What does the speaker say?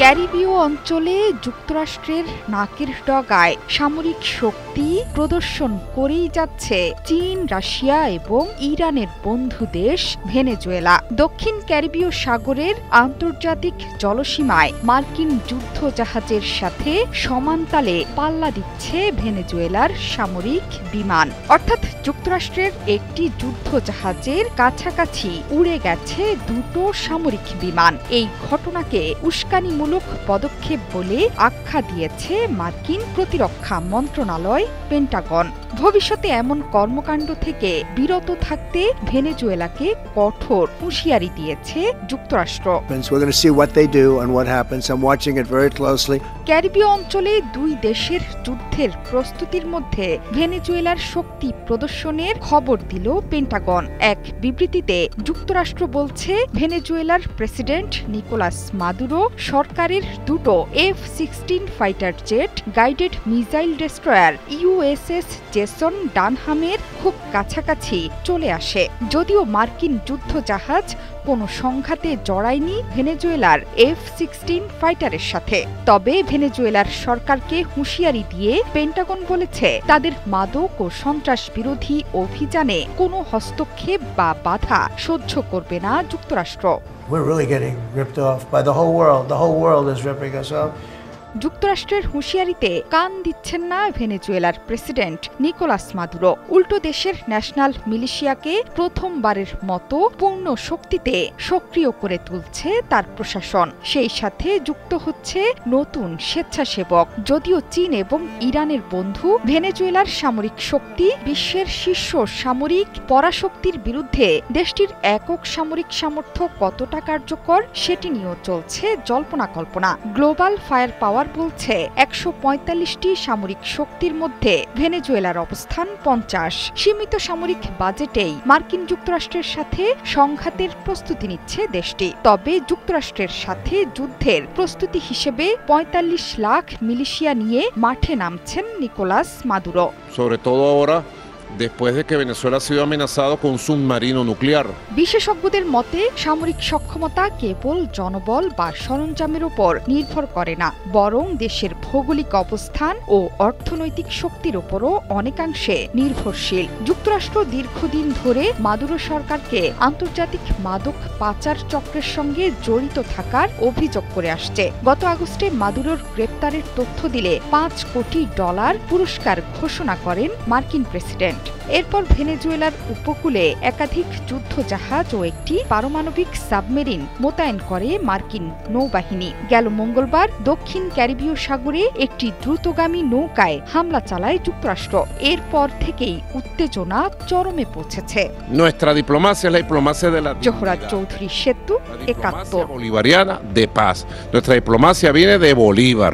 ক্যারিবীয় অঞ্চলে যুক্তরাষ্ট্রের নাকের ডগায় সামরিক শক্তি প্রদর্শন করেই যাচ্ছে চীন, রাশিয়া এবং ইরানের বন্ধু দেশ ভেনেজুয়েলা। দক্ষিণ ক্যারিবীয় সাগরের আন্তর্জাতিক জলসীমায় মার্কিন যুদ্ধজাহাজের সাথে সমানতালে পাল্লা দিচ্ছে ভেনেজুয়েলার সামরিক বিমান। অর্থাৎ যুক্তরাষ্ট্রের একটি যুদ্ধজাহাজের কাছাকাছি উড়ে গেছে দুটো সামরিক বিমান। এই ঘটনাকে উস্কানিমূলক পদক্ষেপ বলে আখ্যা দিয়েছে মার্কিন প্রতিরক্ষা মন্ত্রণালয় পেন্টাগন। ভবিষ্যতে এমন কর্মকাণ্ড থেকে বিরত থাকতে ভেনেজুয়েলাকে কঠোর হুঁশিয়ারি দিয়েছে যুক্তরাষ্ট্র। ক্যারিবীয় অঞ্চলে দুই দেশের যুদ্ধের প্রস্তুতির মধ্যে ভেনেজুয়েলার শক্তি প্রদর্শনের খবর দিল পেন্টাগন। এক বিবৃতিতে যুক্তরাষ্ট্র বলছে, ভেনেজুয়েলার প্রেসিডেন্ট নিকোলাস মাদুরো সরকারের দুটো F-16 fighter jet guided missile destroyer USS Jason ডানহামের খুব কাছাকাছি চলে আসে। যদিও মার্কিন যুদ্ধজাহাজ কোনো সংঘাতে জড়ায়নি ভেনেজুয়েলার F-16 ফাইটারের সাথে। তবে ভেনেজুয়েলার সরকারকে হুঁশিয়ারি দিয়ে পেন্টাগন বলেছে, তাদের মাদক ও সন্ত্রাস বিরোধী অভিযানে কোনো হস্তক্ষেপ বা বাধা সহ্য করবে না যুক্তরাষ্ট্র। যুক্তরাষ্ট্রের হুঁশিয়ারিতে কান দিচ্ছেন না ভেনেজুয়েলার প্রেসিডেন্ট নিকোলাস মাদুরো। উল্টো দেশের ন্যাশনাল মিলিশিয়াকে প্রথমবারের মতো পূর্ণ শক্তিতে সক্রিয় করে তুলছে তার প্রশাসন। সেই সাথে যুক্ত হচ্ছে নতুন স্বেচ্ছাসেবক। যদিও চীন এবং ইরানের বন্ধু, ভেনেজুয়েলার সামরিক শক্তি বিশ্বের শীর্ষ সামরিক পরাশক্তির বিরুদ্ধে দেশটির একক সামরিক সামর্থ্য কতটা কার্যকর সেটি নিয়েও চলছে জল্পনা কল্পনা। গ্লোবাল ফায়ার পাওয়ার বলছে ১৪৫টি সামরিক শক্তির মধ্যে ভেনেজুয়েলার অবস্থান ৫০। সীমিত সামরিক বাজেটেই মার্কিন যুক্তরাষ্ট্রের সাথে সংঘাতের প্রস্তুতি নিচ্ছে দেশটি। তবে যুক্তরাষ্ট্রের সাথে যুদ্ধের প্রস্তুতি হিসেবে ৪৫ লাখ মিলিশিয়া নিয়ে মাঠে নামছেন Nicolas Maduro. después de que Venezuela ha sido amenazado con un submarino nuclear. বিশেষজ্ঞদের মতে সামরিক সক্ষমতা কেবল জনবল বা সরঞ্জামের উপর নির্ভর করে না, বরং দেশের ভৌগোলিক অবস্থান ও অর্থনৈতিক শক্তির উপরও অনেকাংশে নির্ভরশীল। যুক্তরাষ্ট্র দীর্ঘদিন ধরে মাদুরো সরকারকে আন্তর্জাতিক মাদক পাচার চক্রের সঙ্গে জড়িত থাকার অভিযোগ করে আসছে। গত আগস্টে মাদুরোর গ্রেপ্তারের তথ্য দিলে $৫ কোটি পুরস্কার ঘোষণা করেন মার্কিন প্রেসিডেন্ট। এরপর ভেনেজুয়েলার উপকূলে একাধিক যুদ্ধজাহাজ ও একটি পারমাণবিক সাবমেরিন মোতায়েন করে মার্কিন নৌবাহিনী। গেল মঙ্গলবার দক্ষিণ ক্যারিবীয় সাগরে একটি দ্রুতগামী নৌকায় হামলা চালায় যুক্তরাষ্ট্র। এরপর থেকেই উত্তেজনা চরমে পৌঁছেছে। জোহরা চৌধুরী সেতু, ৭১। Bolivariana de paz. Nuestra diplomacia viene de Bolívar.